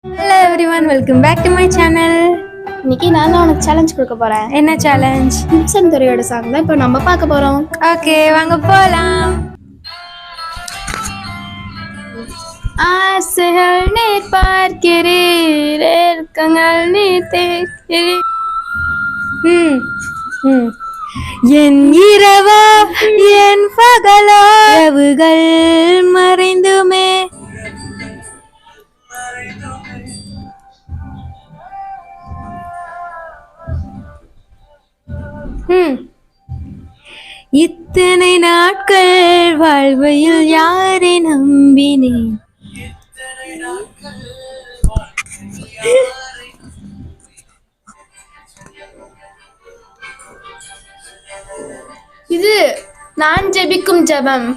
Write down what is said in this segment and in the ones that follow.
Hello everyone, welcome back to my channel. இன்னைக்கு நான் தான் உனக்கு சேலஞ்ச் கொடுக்க போறேன். என்ன சேலஞ்ச்? கிப்சன் துறையோட சாங் தான் இப்போ நம்ம பார்க்க போறோம். ஓகே, வாங்க போலாம். ஆசைகள் நீ பார்க்கிறீர், ஏற்கங்கள் நீ தேக்கிறீர். என் இரவா என் பகலா, இரவுகள் மறைந்துமே. இத்தனை நாட்கள் வாழ்வையில் யாரை நம்பினேன்? இது நான் ஜெபிக்கும் ஜெபம்.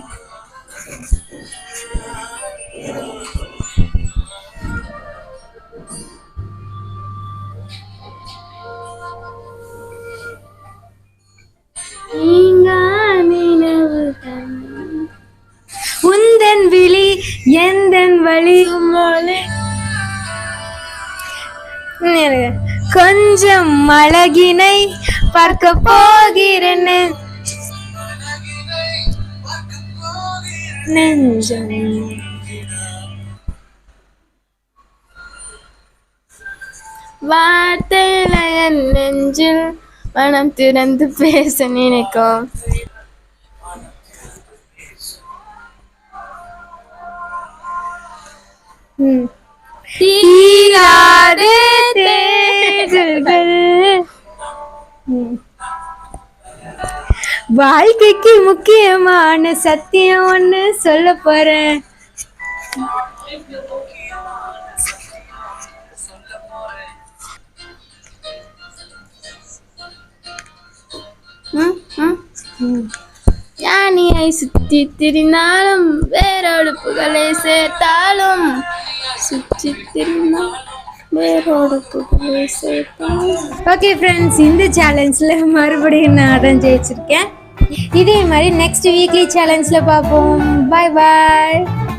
உந்தன் விழி எந்தன் வழி, கொஞ்சம் அழகினை பார்க்க போகிறேன் நெஞ்சம். வார்த்தையில என் நெஞ்சில் மனம் திறந்து பேச நினைக்கும். தீராதே தேடல்கள். வாழ்க்கைக்கு முக்கியமான சத்தியம் ஒண்ணு சொல்ல போறேன். யானியை சுத்தி திரிந்தாலும் வேரோடு புகழை சேர்த்தாலும், சுற்றி திரிந்தாலும் வேரோடு புகழை சேர்த்தாலும். ஓகே ஃப்ரெண்ட்ஸ், இந்த சேலஞ்சில் மறுபடியும் நான் தான் ஜெயிச்சிருக்கேன். இதே மாதிரி நெக்ஸ்ட் வீக்லி சேலஞ்சில் பார்ப்போம். பாய் பாய்.